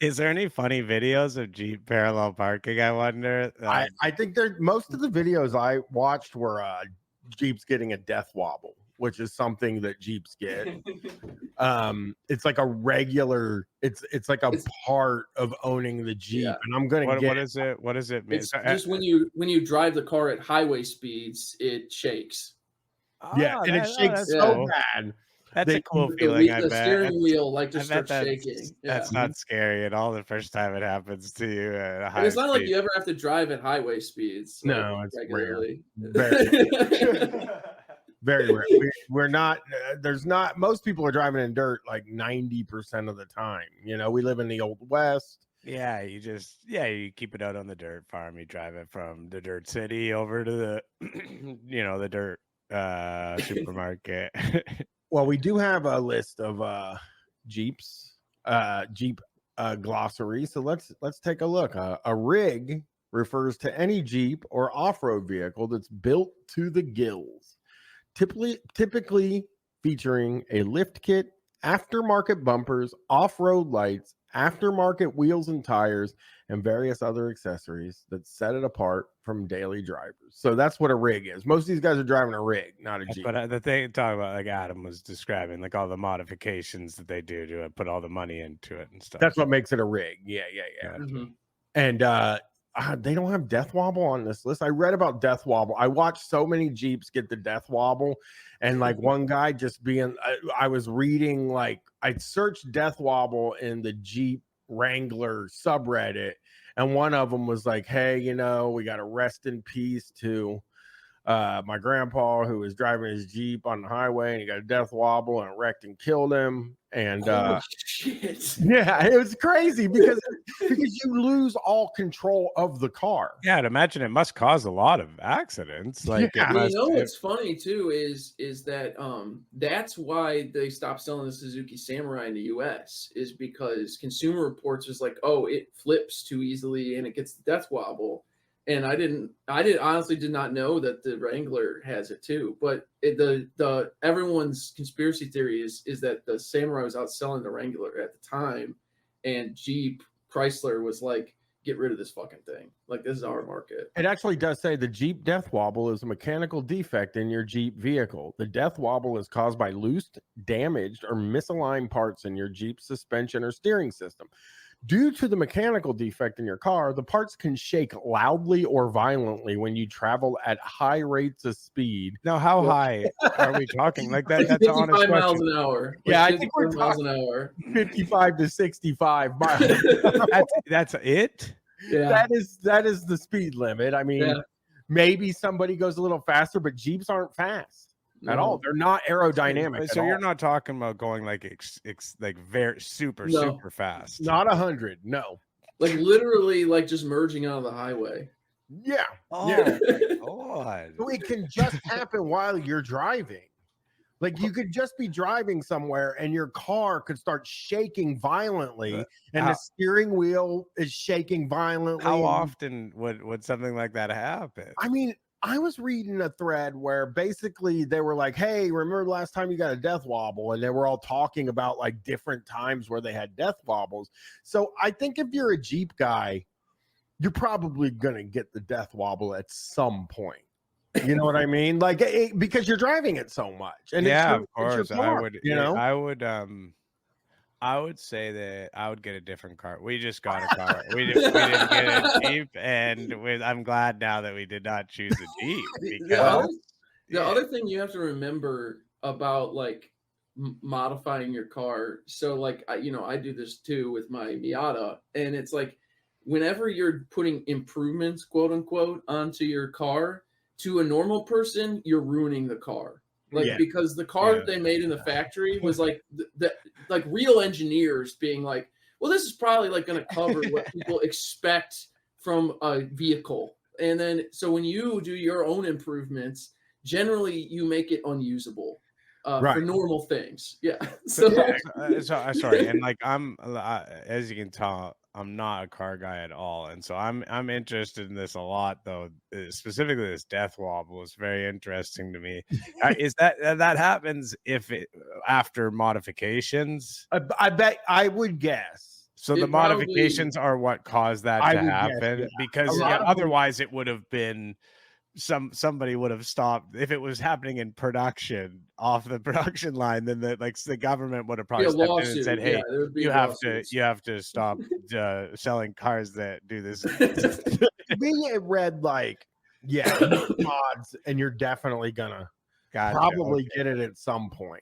Is there any funny videos of Jeep parallel parking, I wonder? I think most of the videos I watched were Jeeps getting a death wobble, which is something that Jeeps get. It's like a regular, it's like a part of owning the Jeep. Yeah. And I'm gonna what is it? What does it mean? It's just when you drive the car at highway speeds, it shakes. Yeah, and it shakes so cool. bad. That's a cool feeling, I The bet. steering wheel like just I bet starts shaking. that's not scary at all the first time it happens to you at a And high it's not like speed. you ever have to drive at highway speeds. Like, No, it's regularly. rare. Very rare. We're not, there's not, most people are driving in dirt like 90% of the time. You know, we live in the old West. Yeah, you keep it out on the dirt farm. You drive it from the dirt city over to the, the dirt supermarket. Well, we do have a list of Jeeps, Jeep glossary. So let's take a look. A rig refers to any Jeep or off-road vehicle that's built to the gills, typically featuring a lift kit, aftermarket bumpers, off-road lights, aftermarket wheels and tires, and various other accessories that set it apart from daily drivers. So that's what a rig is. Most of these guys are driving a rig, not a Jeep. But the thing talking about, like Adam was describing, like all the modifications that they do to it, put all the money into it and stuff. That's what makes it a rig. Yeah. Mm-hmm. And they don't have death wobble on this list. I read about death wobble. I watched so many Jeeps get the death wobble, and like one guy just being, I was reading, like I searched death wobble in the Jeep Wrangler subreddit, and one of them was like, hey, we got to rest in peace to my grandpa who was driving his Jeep on the highway and he got a death wobble and it wrecked and killed him. And shit. Yeah, it was crazy because you lose all control of the car. Yeah, I'd imagine it must cause a lot of accidents. Like, what's funny too is that that's why they stopped selling the Suzuki Samurai in the US, is because Consumer Reports was like, oh, it flips too easily and it gets the death wobble. And I honestly did not know that the Wrangler has it too. But the everyone's conspiracy theory is that the Samurai was outselling the Wrangler at the time, and Jeep Chrysler was like, get rid of this fucking thing. Like, this is our market. It actually does say the Jeep death wobble is a mechanical defect in your Jeep vehicle. The death wobble is caused by loose, damaged, or misaligned parts in your Jeep suspension or steering system. Due to the mechanical defect in your car, the parts can shake loudly or violently when you travel at high rates of speed. Now, how high are we talking? Like that? That's 55 miles an hour. Yeah, I think we're miles an hour. 55 to 65 miles. That's it. Yeah, that is the speed limit. I mean, maybe somebody goes a little faster, but Jeeps aren't fast at all. They're not aerodynamic. So you're not talking about going like like very super fast. Not 100. No. Like literally, like just merging out of the highway. Yeah. Oh, yeah. God. So it can just happen while you're driving. Like you could just be driving somewhere and your car could start shaking violently, and the steering wheel is shaking violently. How often would something like that happen? I mean, I was reading a thread where basically they were like, hey, remember last time you got a death wobble? And they were all talking about like different times where they had death wobbles. So I think if you're a Jeep guy, you're probably going to get the death wobble at some point. You know what I mean? Like, because you're driving it so much. And yeah, of course. Car, I would say that I would get a different car. We just got a car. we didn't get a Jeep, and I'm glad now that we did not choose a Jeep. Because the other thing you have to remember about like modifying your car. So like, I do this too with my Miata, and it's like whenever you're putting improvements, quote unquote, onto your car, to a normal person, you're ruining the car. Like, because the car that they made in the factory was like like real engineers being like, well, this is probably like going to cover what people expect from a vehicle. And then, so when you do your own improvements, generally you make it unusable for normal things. Yeah. Sorry. And like, as you can tell, I'm not a car guy at all, and so I'm interested in this a lot, though. Specifically, this death wobble is very interesting to me. Is that happens after modifications? I bet, I would guess. So the It probably- modifications are what caused that I to would guess, happen yeah. because A lot of them- otherwise it would have been somebody would have stopped if it was happening in production off the production line. Then the government would have probably a stepped in and lawsuit. said, Yeah, "Hey, there would be you have lawsuits. to stop selling cars that do this." To me, it read like, yeah, use mods, and you're definitely gonna Gotcha, probably okay. get it at some point.